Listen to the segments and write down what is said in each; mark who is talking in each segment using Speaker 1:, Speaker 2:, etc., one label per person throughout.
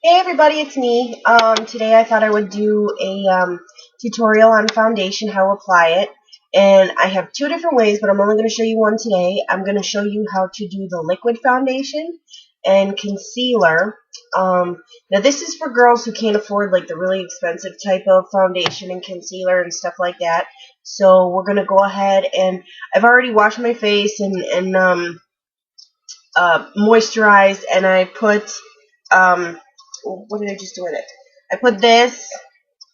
Speaker 1: Hey everybody, it's me. Today I thought I would do a tutorial on foundation, how to apply it. And I have two different ways, but I'm only going to show you one today. I'm going to show you how to do the liquid foundation and concealer. Now this is for girls who can't afford like the really expensive type of foundation and concealer and stuff like that. So we're going to go ahead and I've already washed my face and moisturized, and I put what did I just do with it? I put this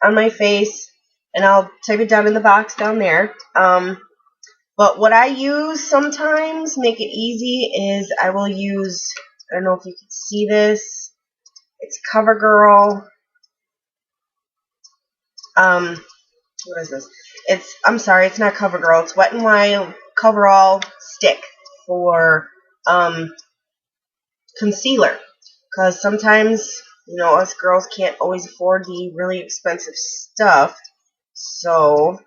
Speaker 1: on my face, and I'll type it down in the box down there. But what I use sometimes, make it easy, is I will use, I don't know if you can see this, it's CoverGirl. What is this? I'm sorry, it's not CoverGirl, it's Wet n Wild Coverall Stick for concealer. Because sometimes, us girls can't always afford the really expensive stuff. So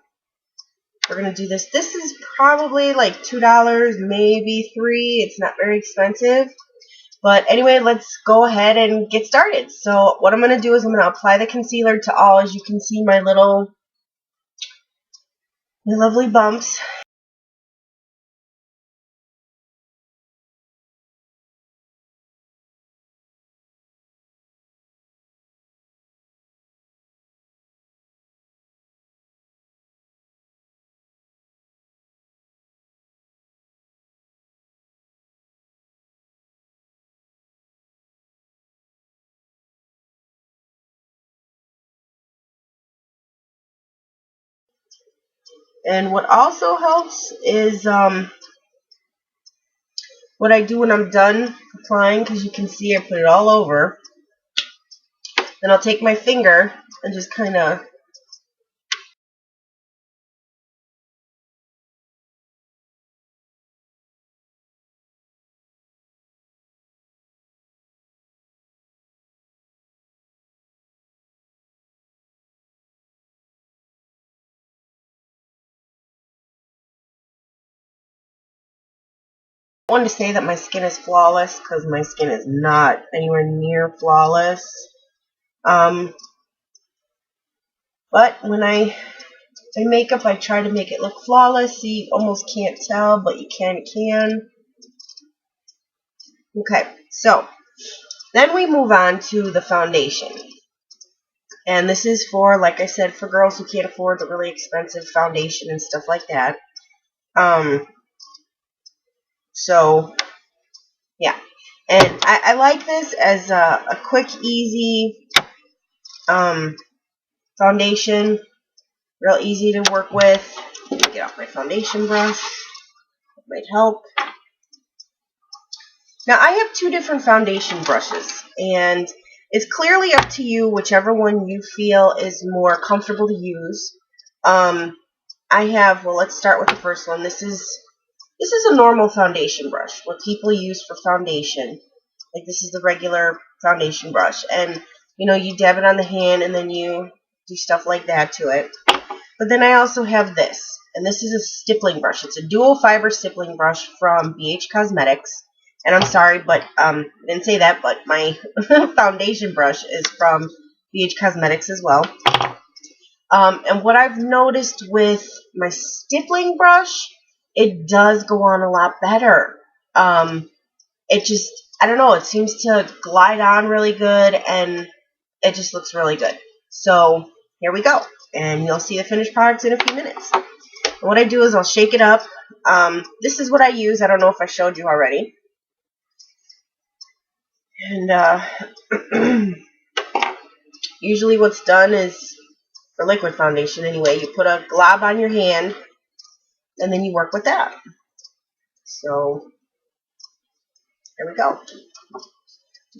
Speaker 1: we're going to do this. This is probably like $2, maybe $3. It's not very expensive. But anyway, let's go ahead and get started. So what I'm going to do is I'm going to apply the concealer to all. As you can see, my lovely bumps. And what also helps is what I do when I'm done applying, because you can see I put it all over. Then I'll take my finger and just kind of wanted to say that my skin is flawless, because my skin is not anywhere near flawless. But when I do makeup, I try to make it look flawless. So you almost can't tell, but you can. Okay, so then we move on to the foundation. And this is for, like I said, for girls who can't afford the really expensive foundation and stuff like that. So yeah, and I like this as a quick, easy foundation, real easy to work with. Get off my foundation brush, it might help. Now I have two different foundation brushes, and it's clearly up to you whichever one you feel is more comfortable to use. I have, well, let's start with the first one. This is a normal foundation brush, what people use for foundation. Like, this is the regular foundation brush, and you dab it on the hand and then you do stuff like that to it. But then I also have this, and this is a stippling brush. It's a dual fiber stippling brush from BH Cosmetics. And I'm sorry, but I didn't say that, but my foundation brush is from BH Cosmetics as well. And what I've noticed with my stippling brush, it does go on a lot better. It just, I don't know, it seems to glide on really good, and it just looks really good. So here we go, and you'll see the finished products in a few minutes. And what I do is I'll shake it up. This is what I use. I don't know if I showed you already. And usually what's done is, for liquid foundation anyway, you put a glob on your hand, and then you work with that. So there we go.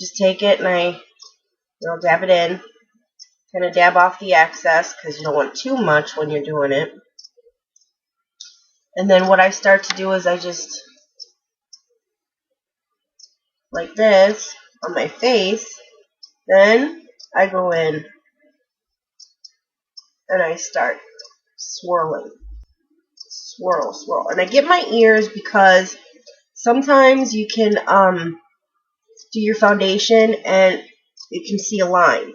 Speaker 1: Just take it and I dab it in. Kind of dab off the excess, because you don't want too much when you're doing it. And then what I start to do is I just, like this, on my face. Then I go in and I start swirling. Swirl, swirl. And I get my ears, because sometimes you can do your foundation and you can see a line.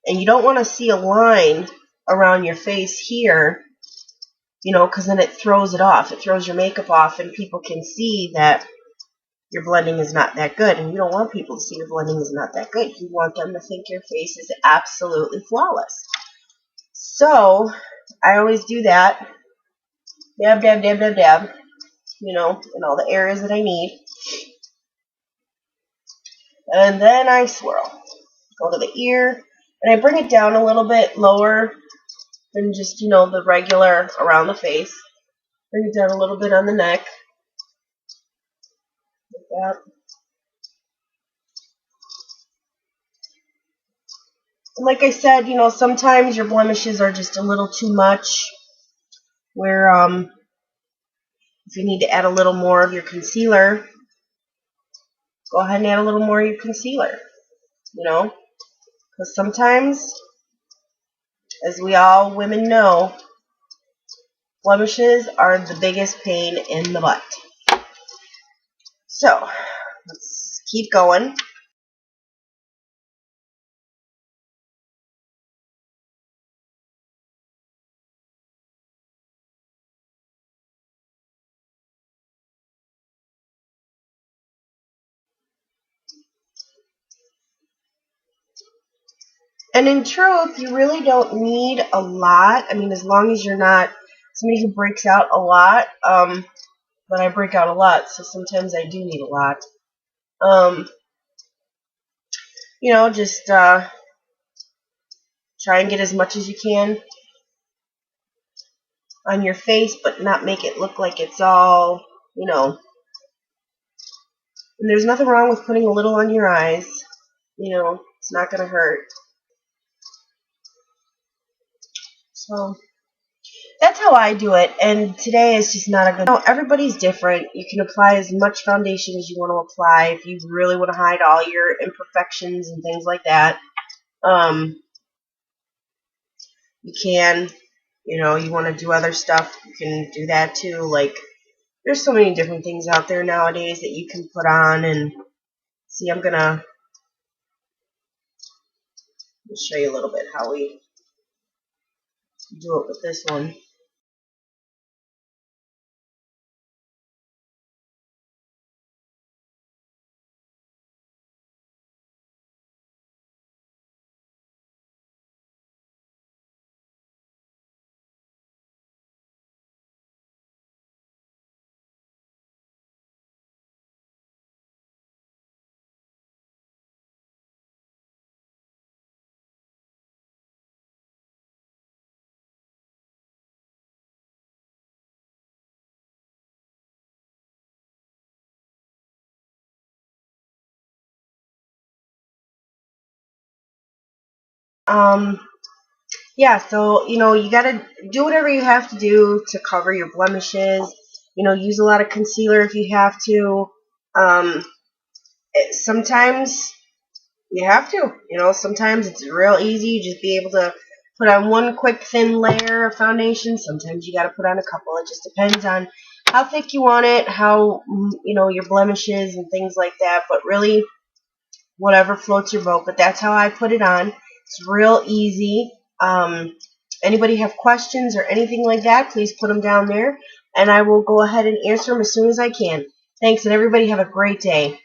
Speaker 1: And you don't want to see a line around your face here, you know, because then it throws it off. It throws your makeup off, and people can see that your blending is not that good. And you don't want people to see your blending is not that good. You want them to think your face is absolutely flawless. So I always do that. Dab, dab, dab, dab, dab. You know, in all the areas that I need. And then I swirl. Go to the ear. And I bring it down a little bit lower than just, you know, the regular around the face. Bring it down a little bit on the neck. Like that. And like I said, you know, sometimes your blemishes are just a little too much. Where, if you need to add a little more of your concealer, go ahead and add a little more of your concealer. You know, because sometimes, as we all women know, blemishes are the biggest pain in the butt. So, let's keep going. And in truth, you really don't need a lot. I mean, as long as you're not somebody who breaks out a lot. But I break out a lot, so sometimes I do need a lot. You know, just try and get as much as you can on your face, but not make it look like it's all, you know. And there's nothing wrong with putting a little on your eyes. You know, it's not going to hurt. So that's how I do it, and today is just not a good. No, everybody's different. You can apply as much foundation as you want to apply if you really want to hide all your imperfections and things like that. You can, you know, you want to do other stuff, you can do that too. Like, there's so many different things out there nowadays that you can put on. And see, I'm gonna show you a little bit how we do it with this one. Yeah, so, you know, you gotta do whatever you have to do to cover your blemishes. You know, use a lot of concealer if you have to. Sometimes you have to. You know, sometimes it's real easy. You just be able to put on one quick thin layer of foundation. Sometimes you gotta put on a couple. It just depends on how thick you want it, how, you know, your blemishes and things like that. But really, whatever floats your boat. But that's how I put it on. It's real easy. Anybody have questions or anything like that, please put them down there, and I will go ahead and answer them as soon as I can. Thanks, and everybody have a great day.